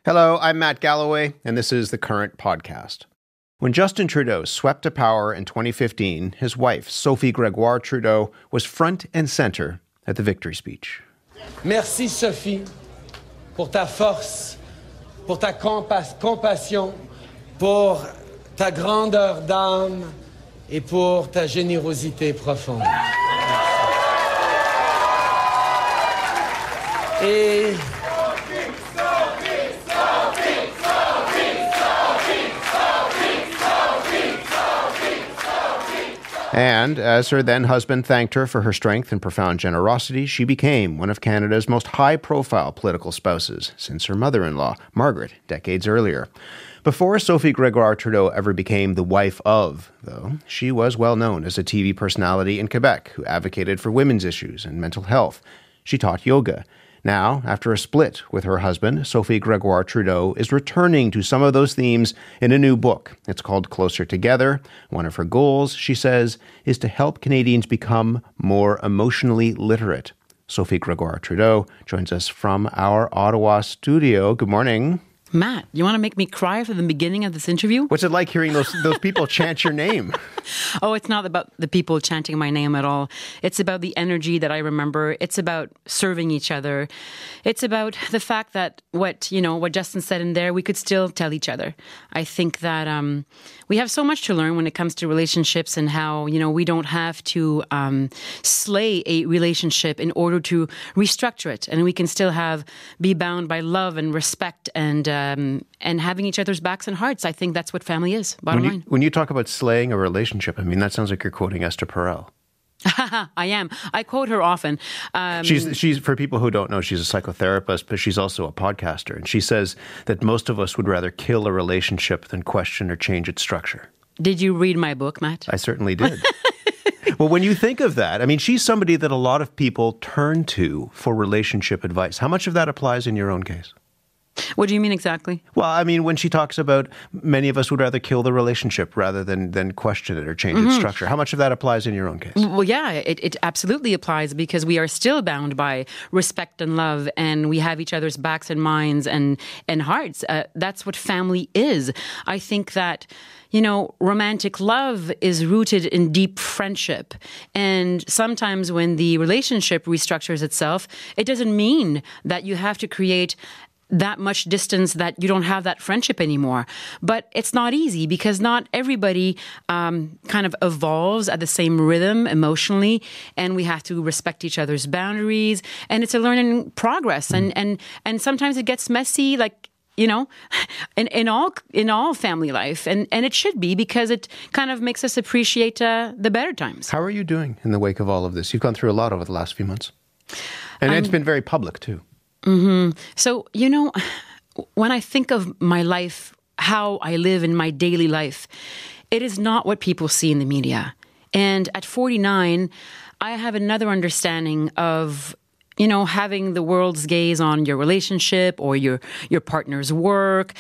Hello, I'm Matt Galloway, and this is The Current Podcast. When Justin Trudeau swept to power in 2015, his wife, Sophie Grégoire Trudeau, was front and center at the victory speech. Merci, Sophie, pour ta force, pour ta compassion, pour ta grandeur d'âme et pour ta générosité profonde. Et And as her then-husband thanked her for her strength and profound generosity, she became one of Canada's most high-profile political spouses since her mother-in-law, Margaret, decades earlier. Before Sophie Grégoire Trudeau ever became the wife of, though, she was well known as a TV personality in Quebec who advocated for women's issues and mental health. She taught yoga. Now, after a split with her husband, Sophie Grégoire Trudeau is returning to some of those themes in a new book. It's called Closer Together. One of her goals, she says, is to help Canadians become more emotionally literate. Sophie Grégoire Trudeau joins us from our Ottawa studio. Good morning. Matt, you want to make me cry for the beginning of this interview? What's it like hearing those people chant your name? Oh, it's not about the people chanting my name at all. It's about the energy that I remember. It's about serving each other. It's about the fact that what Justin said in there, we could still tell each other. I think that we have so much to learn when it comes to relationships and how, we don't have to slay a relationship in order to restructure it. And we can still be bound by love and respect and having each other's backs and hearts. I think that's what family is, bottom line. When you talk about slaying a relationship, that sounds like you're quoting Esther Perel. I am. I quote her often. She's for people who don't know, she's a psychotherapist, but she's also a podcaster. And she says that most of us would rather kill a relationship than question or change its structure. Did you read my book, Matt? I certainly did. Well, when you think of that, she's somebody that a lot of people turn to for relationship advice. How much of that applies in your own case? What do you mean exactly? Well, when she talks about many of us would rather kill the relationship rather than question it or change its structure. How much of that applies in your own case? Well, yeah, it absolutely applies because we are still bound by respect and love and we have each other's backs and minds and hearts. That's what family is. I think that romantic love is rooted in deep friendship. And sometimes when the relationship restructures itself, it doesn't mean that you have to create that much distance that you don't have that friendship anymore. But it's not easy because not everybody kind of evolves at the same rhythm emotionally, and we have to respect each other's boundaries, and it's a learning progress. And sometimes it gets messy, like, in all family life, and it should be because it kind of makes us appreciate the better times. How are you doing in the wake of all of this? You've gone through a lot over the last few months, and it's been very public too. Mm-hmm. So, when I think of my life, how I live in my daily life, it is not what people see in the media. And at 49, I have another understanding of, having the world's gaze on your relationship or your partner's work.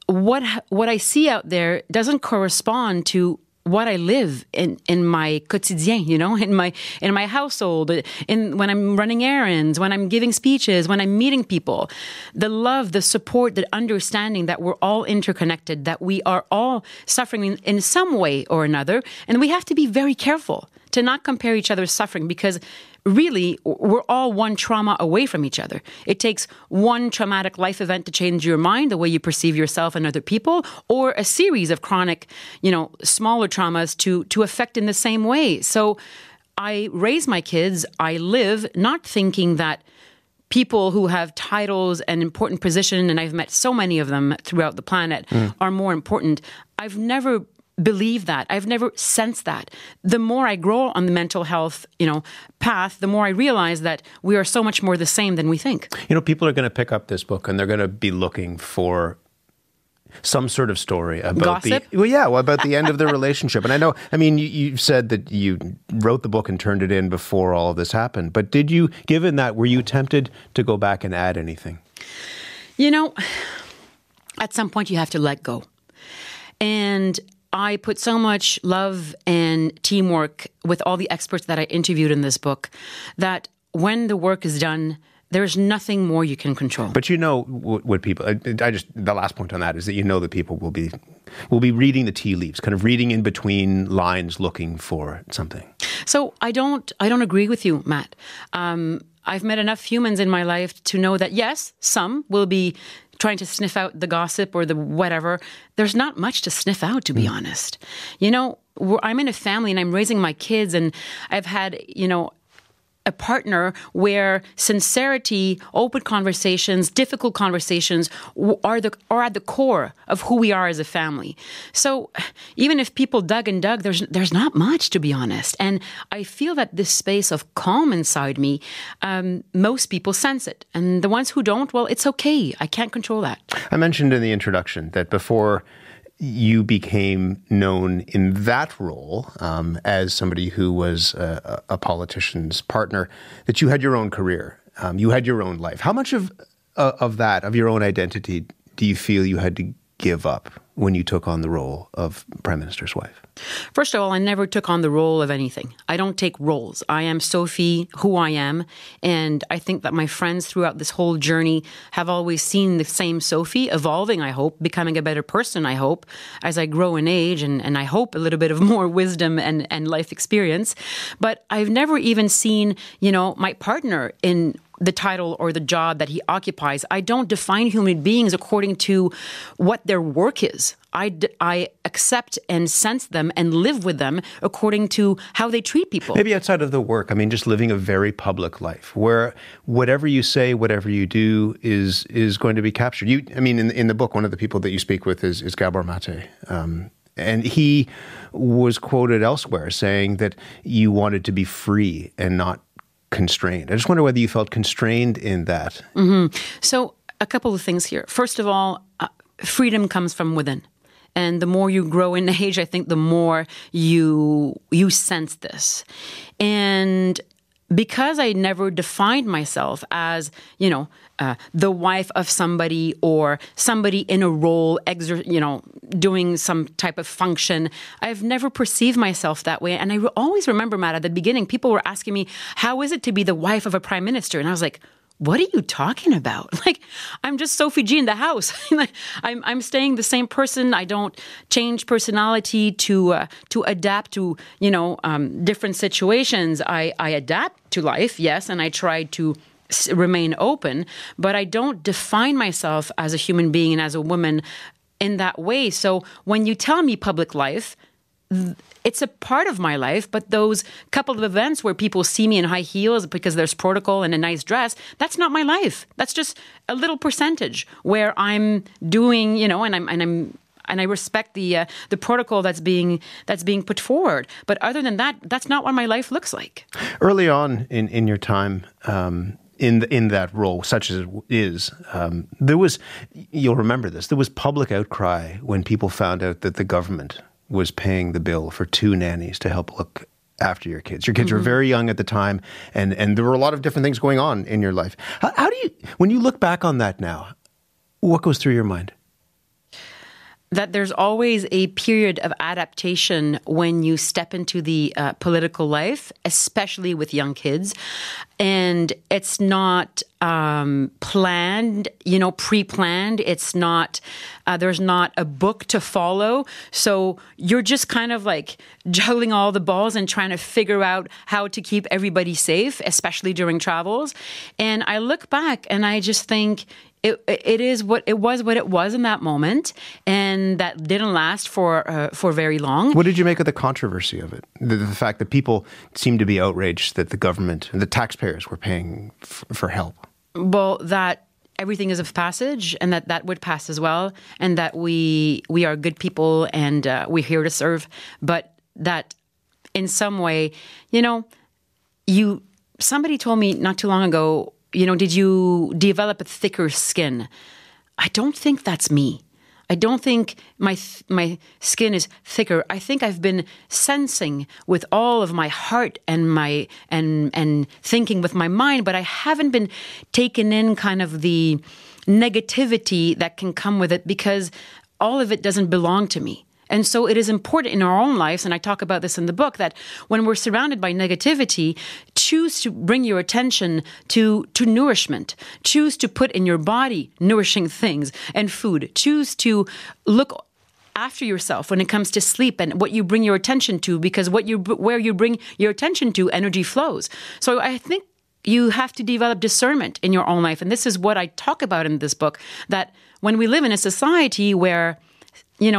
What I see out there doesn't correspond to what I live in my quotidien, in my household, when I'm running errands, when I'm giving speeches, when I'm meeting people. The love, the support, the understanding that we're all interconnected, that we are all suffering in some way or another. And we have to be very careful to not compare each other's suffering because really, we're all one trauma away from each other. It takes one traumatic life event to change your mind, the way you perceive yourself and other people, or a series of chronic, smaller traumas to affect in the same way. So I raise my kids, I live not thinking that people who have titles and important position, and I've met so many of them throughout the planet, are more important. I've never believed that. I've never sensed that. The more I grow on the mental health, path, the more I realize that we are so much more the same than we think. People are going to pick up this book and they're going to be looking for some sort of story about gossip? About the end of the relationship. And I know, you said that you wrote the book and turned it in before all of this happened. But given that, were you tempted to go back and add anything? At some point you have to let go. And I put so much love and teamwork with all the experts that I interviewed in this book that when the work is done, there's nothing more you can control. But you know what people, the last point on that is that you know that people will be reading the tea leaves, kind of reading in between lines, looking for something. So I don't agree with you, Matt. I've met enough humans in my life to know that, yes, some will be trying to sniff out the gossip or the whatever. There's not much to sniff out, to be honest. You know, I'm in a family and I'm raising my kids, and I've had, a partner where sincerity, open conversations, difficult conversations are at the core of who we are as a family. So even if people dug and dug, there's not much, to be honest. And I feel that this space of calm inside me, most people sense it. And the ones who don't, well, it's okay. I can't control that. I mentioned in the introduction that before you became known in that role as somebody who was a politician's partner, that you had your own career, you had your own life. How much of that, of your own identity, do you feel you had to give up when you took on the role of Prime Minister's wife? First of all, I never took on the role of anything. I don't take roles. I am Sophie, who I am. And I think that my friends throughout this whole journey have always seen the same Sophie evolving, I hope, becoming a better person, I hope, as I grow in age and I hope a little bit of more wisdom and life experience. But I've never even seen, my partner in the title or the job that he occupies. I don't define human beings according to what their work is. I accept and sense them and live with them according to how they treat people. Maybe outside of the work, I mean, just living a very public life where whatever you say, whatever you do is going to be captured. In the book, one of the people that you speak with is Gabor Mate. And he was quoted elsewhere saying that you wanted to be free and not constrained. I just wonder whether you felt constrained in that. Mm-hmm. So a couple of things here. First of all, freedom comes from within. And the more you grow in age, I think the more you sense this. And because I never defined myself as, the wife of somebody or somebody in a role, doing some type of function, I've never perceived myself that way. And I always remember, Matt, at the beginning, people were asking me, how is it to be the wife of a prime minister? And I was like, what are you talking about? Like, I'm just Sophie G in the house. I'm staying the same person. I don't change personality to adapt to, different situations. I adapt to life, yes, and I try to remain open, but I don't define myself as a human being and as a woman in that way. So when you tell me public life, it's a part of my life, but those couple of events where people see me in high heels because there's protocol and a nice dress, that's not my life. That's just a little percentage where I'm doing, and I respect the protocol that's being put forward. But other than that, that's not what my life looks like. Early on in your time, in that role, such as it is, there was, you'll remember this, there was public outcry when people found out that the government was paying the bill for 2 nannies to help look after your kids. Your kids were very young at the time, and there were a lot of different things going on in your life. How do you, when you look back on that now, what goes through your mind? That there's always a period of adaptation when you step into the political life, especially with young kids. And it's not planned, pre-planned. It's not, there's not a book to follow. So you're just kind of like juggling all the balls and trying to figure out how to keep everybody safe, especially during travels. And I look back and I just think, it was what it was in that moment, and that didn't last for very long. What did you make of the controversy of it? The fact that people seemed to be outraged that the government and the taxpayers were paying for help. Well, that everything is of passage, and that would pass as well, and that we are good people and we're here to serve. But that, in some way, somebody told me not too long ago, did you develop a thicker skin? I don't think that's me. I don't think my skin is thicker. I think I've been sensing with all of my heart and and thinking with my mind, but I haven't been taken in kind of the negativity that can come with it, because all of it doesn't belong to me. And so it is important in our own lives, and I talk about this in the book, that when we're surrounded by negativity, choose to bring your attention to nourishment. Choose to put in your body nourishing things and food. Choose to look after yourself when it comes to sleep and what you bring your attention to, because where you bring your attention to, energy flows. So I think you have to develop discernment in your own life. And this is what I talk about in this book, that when we live in a society where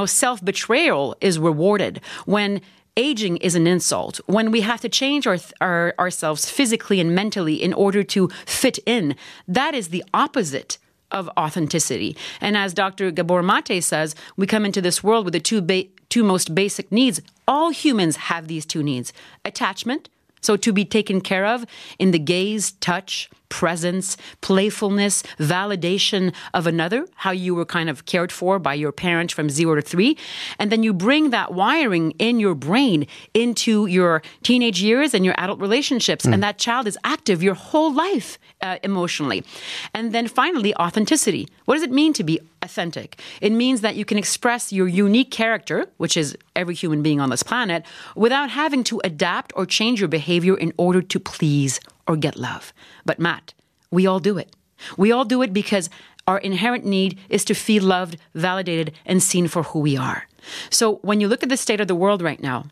self-betrayal is rewarded, when aging is an insult, when we have to change ourselves physically and mentally in order to fit in, that is the opposite of authenticity. And as Dr. Gabor Mate says, we come into this world with the two most basic needs. All humans have these two needs: attachment, so to be taken care of in the gaze, touch, presence, playfulness, validation of another, how you were kind of cared for by your parents from 0 to 3. And then you bring that wiring in your brain into your teenage years and your adult relationships. And that child is active your whole life emotionally. And then finally, authenticity. What does it mean to be authentic? It means that you can express your unique character, which is every human being on this planet, without having to adapt or change your behavior in order to please or get love. But Matt, we all do it. We all do it because our inherent need is to feel loved, validated, and seen for who we are. So when you look at the state of the world right now,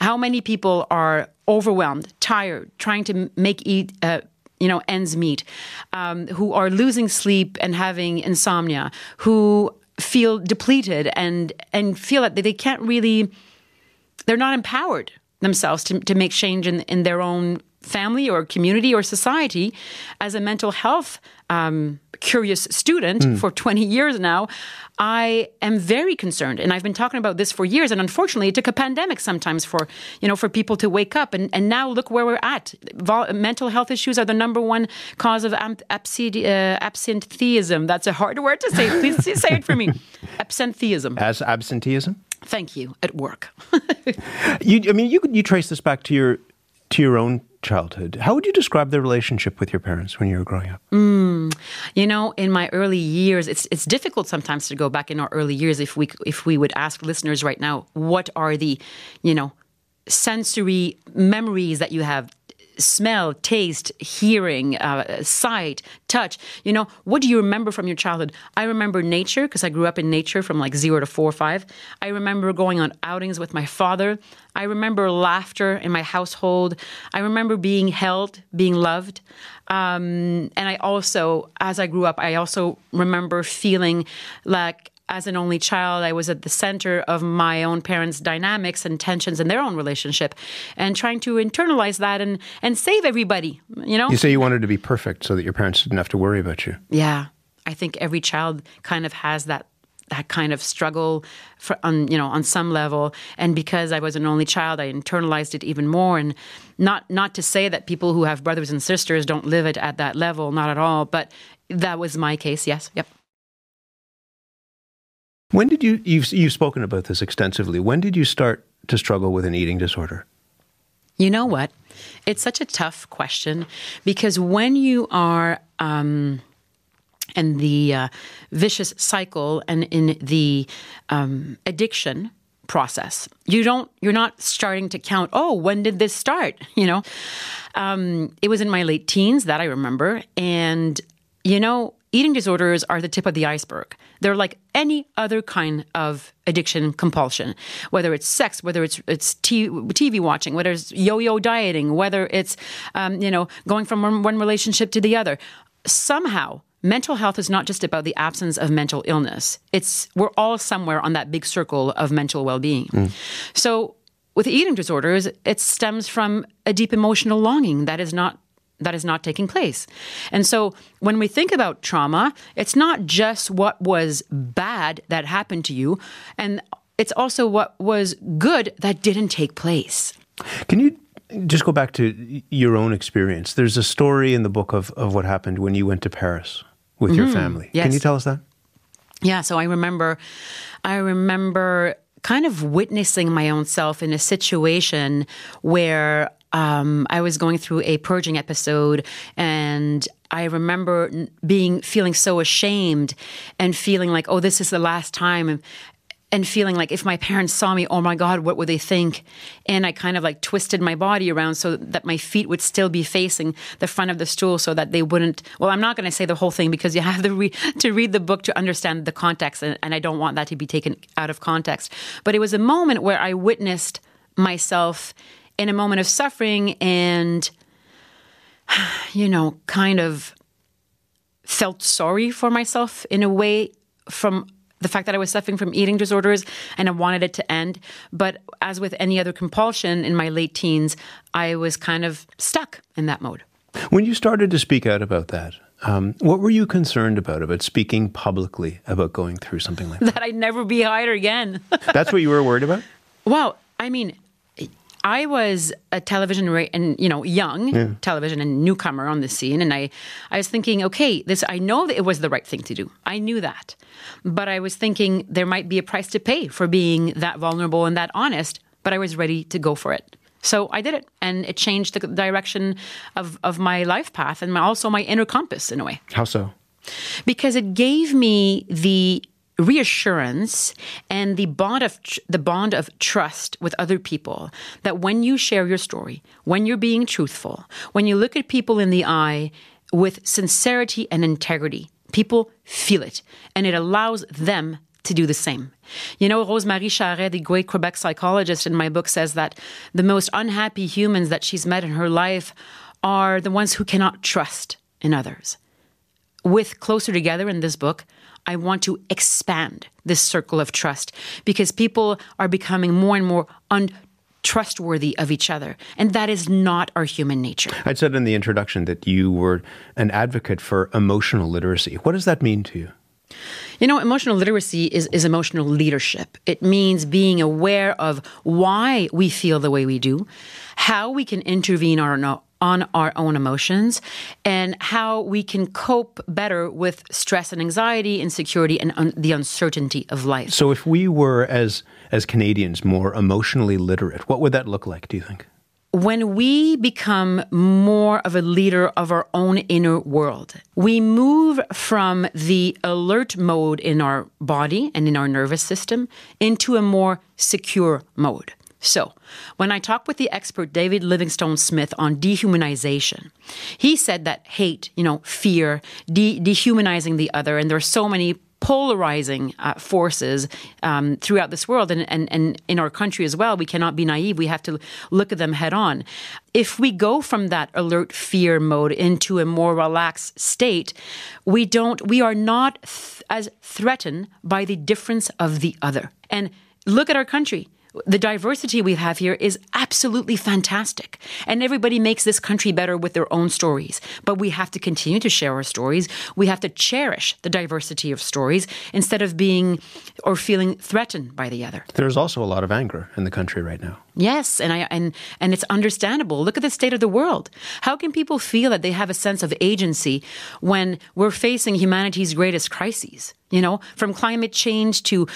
how many people are overwhelmed, tired, trying to make ends meet, who are losing sleep and having insomnia, who feel depleted and feel that they can't really, they're not empowered themselves to make change in their own family or community or society. As a mental health curious student for 20 years now, I am very concerned. And I've been talking about this for years. And unfortunately, it took a pandemic sometimes for people to wake up. And now look where we're at. Mental health issues are the number one cause of absenteeism. That's a hard word to say. Please say it for me. Absenteeism. As absenteeism? Thank you. At work. You trace this back to your own childhood. How would you describe the relationship with your parents when you were growing up? In my early years, it's difficult sometimes to go back in our early years if we would ask listeners right now, what are the, sensory memories that you have? Smell, taste, hearing, sight, touch. What do you remember from your childhood? I remember nature because I grew up in nature from 0 to 4 or 5. I remember going on outings with my father. I remember laughter in my household. I remember being held, being loved. And I also, as I grew up, I also remember feeling like as an only child, I was at the center of my own parents' dynamics and tensions in their own relationship and trying to internalize that and save everybody, You say you wanted to be perfect so that your parents didn't have to worry about you. Yeah. I think every child kind of has that kind of struggle on some level. And because I was an only child, I internalized it even more. And not to say that people who have brothers and sisters don't live it at that level, not at all. But that was my case, yes. Yep. When did you've spoken about this extensively. When did you start to struggle with an eating disorder? You know what? It's such a tough question because when you are in the vicious cycle and in the addiction process, you're not starting to count, when did this start? It was in my late teens that I remember. And, eating disorders are the tip of the iceberg. They're like any other kind of addiction compulsion, whether it's sex, whether it's TV watching, whether it's yo-yo dieting, whether it's, going from one relationship to the other. Somehow, mental health is not just about the absence of mental illness. We're all somewhere on that big circle of mental well-being. So with eating disorders, it stems from a deep emotional longing that is not taking place. And so when we think about trauma, it's not just what was bad that happened to you, and it's also what was good that didn't take place. Can you just go back to your own experience? There's a story in the book of what happened when you went to Paris with your family. Yes. Can you tell us that? Yeah, so I remember kind of witnessing my own self in a situation where I was going through a purging episode, and I remember feeling so ashamed and feeling like, this is the last time. and feeling like if my parents saw me, oh my God, what would they think? And I kind of like twisted my body around so that my feet would still be facing the front of the stool so that they wouldn't, well, I'm not going to say the whole thing because you have to read the book to understand the context, and I don't want that to be taken out of context. But it was a moment where I witnessed myself in a moment of suffering and, kind of felt sorry for myself in a way from the fact that I was suffering from eating disorders and I wanted it to end. But as with any other compulsion in my late teens, I was kind of stuck in that mode. When you started to speak out about that, what were you concerned about speaking publicly about going through something like that? That I'd never be hired again. That's what you were worried about? Well, I mean, I was a television young television and newcomer on the scene. And I was thinking, okay, I know that it was the right thing to do. I knew that. But I was thinking there might be a price to pay for being that vulnerable and that honest, but I was ready to go for it. So I did it, and it changed the direction of my life path and also my inner compass in a way. How so? Because it gave me the reassurance and the bond of trust with other people that when you share your story, when you're being truthful, when you look at people in the eye with sincerity and integrity, people feel it, and it allows them to do the same. Rosemarie Charest, the great Quebec psychologist in my book, says that the most unhappy humans that she's met in her life are the ones who cannot trust in others. With Closer Together in this book, I want to expand this circle of trust because people are becoming more and more untrustworthy of each other. And that is not our human nature. I said in the introduction that you were an advocate for emotional literacy. What does that mean to you? Emotional literacy is emotional leadership. It means being aware of why we feel the way we do, how we can intervene on our own emotions, and how we can cope better with stress and anxiety, insecurity, and the uncertainty of life. So if we were, as Canadians, more emotionally literate, what would that look like, do you think? When we become more of a leader of our own inner world, we move from the alert mode in our body and in our nervous system into a more secure mode. So, when I talked with the expert David Livingstone Smith on dehumanization, he said that hate, fear, dehumanizing the other, and there are so many polarizing forces throughout this world and in our country as well. We cannot be naive. We have to look at them head on. If we go from that alert fear mode into a more relaxed state, we are not as threatened by the difference of the other. And look at our country. The diversity we have here is absolutely fantastic. And everybody makes this country better with their own stories. But we have to continue to share our stories. We have to cherish the diversity of stories instead of being or feeling threatened by the other. There's also a lot of anger in the country right now. Yes, and it's understandable. Look at the state of the world. How can people feel that they have a sense of agency when we're facing humanity's greatest crises? From climate change to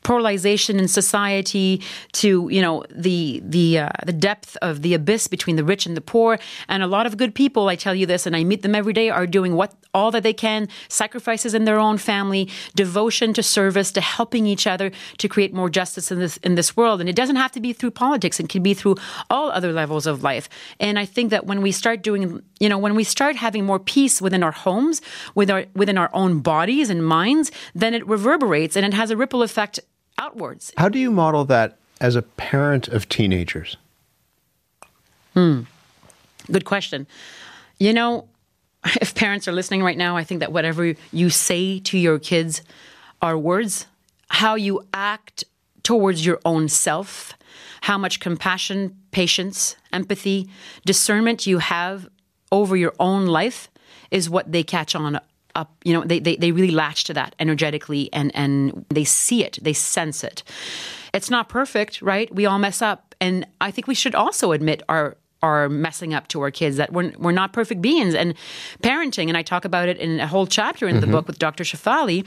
polarization in society to, the depth of the abyss between the rich and the poor. And a lot of good people, I tell you this, and I meet them every day, are doing all that they can, sacrifices in their own family, devotion to service, to helping each other to create more justice in this world. And it doesn't have to be through politics. It can be through all other levels of life. And I think that when we start when we start having more peace within our homes, within our own bodies and minds, then it reverberates and it has a ripple effect outwards. How do you model that as a parent of teenagers? Good question. If parents are listening right now, I think that whatever you say to your kids are words. How you act towards your own self, how much compassion, patience, empathy, discernment you have over your own life is what they catch on up. They really latch to that energetically and they see it, they sense it. It's not perfect, right? We all mess up. And I think we should also admit our messing up to our kids, that we're not perfect beings. And parenting, and I talk about it in a whole chapter in the book with Dr. Shafali,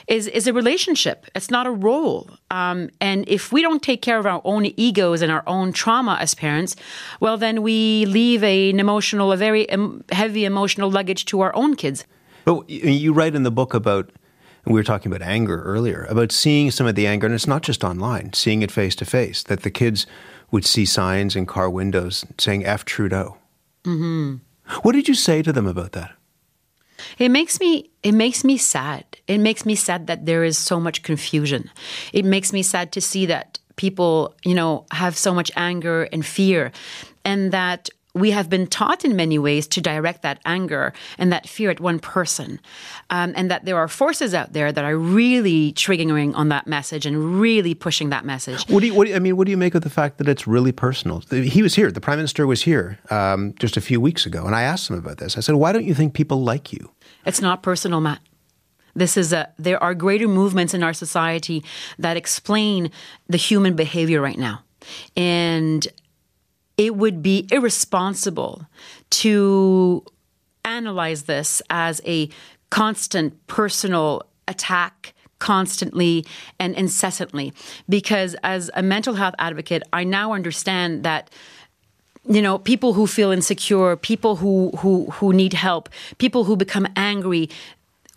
is a relationship. It's not a role. And if we don't take care of our own egos and our own trauma as parents, well, then we leave a very heavy emotional luggage to our own kids. But you write in the book about and we were talking about anger earlier, about seeing some of the anger, and it's not just online, seeing it face to face, that the kids would see signs in car windows saying F Trudeau. Mm-hmm. What did you say to them about that? It makes me sad. It makes me sad that there is so much confusion. It makes me sad to see that people, have so much anger and fear, and that we have been taught in many ways to direct that anger and that fear at one person, and that there are forces out there that are really triggering on that message and really pushing that message. What do you make of the fact that it's really personal? He was here. The Prime Minister was here just a few weeks ago, and I asked him about this. I said, "Why don't you think people like you?" It's not personal, Matt. There are greater movements in our society that explain the human behavior right now, and it would be irresponsible to analyze this as a constant personal attack constantly and incessantly. Because as a mental health advocate, I now understand that people who feel insecure, people who need help, people who become angry,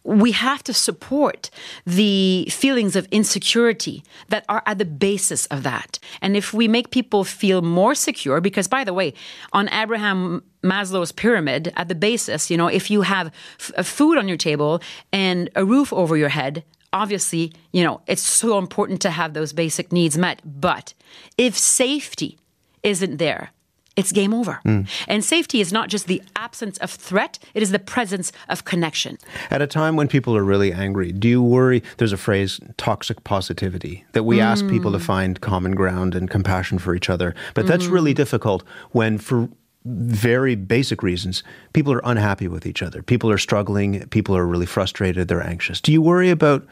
we have to support the feelings of insecurity that are at the basis of that. And if we make people feel more secure, because by the way, on Abraham Maslow's pyramid, at the basis, if you have food on your table and a roof over your head, obviously, it's so important to have those basic needs met. But if safety isn't there, it's game over. And safety is not just the absence of threat, it is the presence of connection. At a time when people are really angry, do you worry, there's a phrase, toxic positivity, that we ask people to find common ground and compassion for each other, but that's really difficult when, for very basic reasons, people are unhappy with each other. People are struggling, people are really frustrated, they're anxious. Do you worry about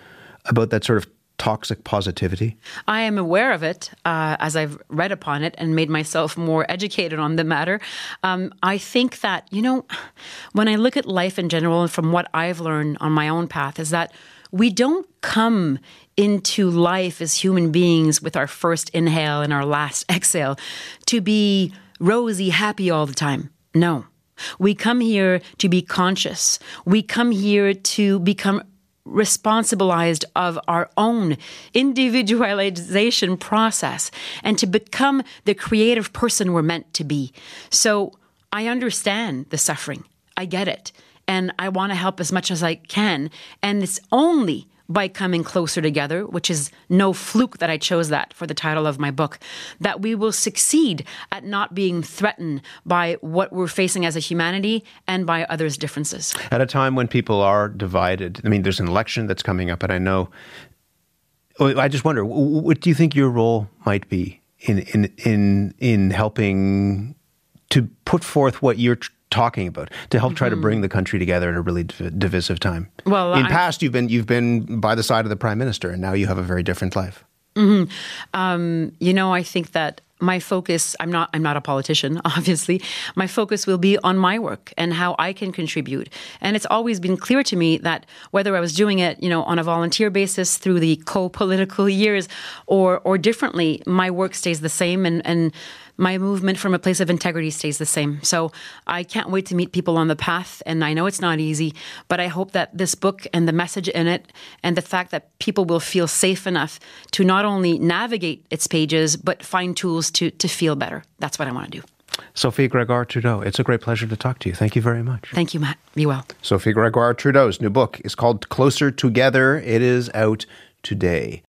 that sort of toxic positivity? I am aware of it as I've read upon it and made myself more educated on the matter. I think that, when I look at life in general and from what I've learned on my own path is that we don't come into life as human beings with our first inhale and our last exhale to be rosy, happy all the time. No. We come here to be conscious. We come here to become responsibilized of our own individualization process and to become the creative person we're meant to be. So I understand the suffering. I get it. And I want to help as much as I can. And it's only by coming closer together, which is no fluke that I chose that for the title of my book, that we will succeed at not being threatened by what we're facing as a humanity and by others' differences. At a time when people are divided, there's an election that's coming up, and I just wonder, what do you think your role might be in helping to put forth what you're talking about, to help try to bring the country together in a really divisive time? Well, in past, you've been by the side of the Prime Minister, and now you have a very different life. I think that my focus, I'm not a politician, obviously. My focus will be on my work and how I can contribute. And it's always been clear to me that whether I was doing it, on a volunteer basis through the co-political years or differently, my work stays the same and my movement from a place of integrity stays the same. So I can't wait to meet people on the path, and I know it's not easy, but I hope that this book and the message in it and the fact that people will feel safe enough to not only navigate its pages, but find tools to feel better. That's what I want to do. Sophie Grégoire Trudeau, it's a great pleasure to talk to you. Thank you very much. Thank you, Matt. Be well. Sophie Grégoire Trudeau's new book is called Closer Together. It is out today.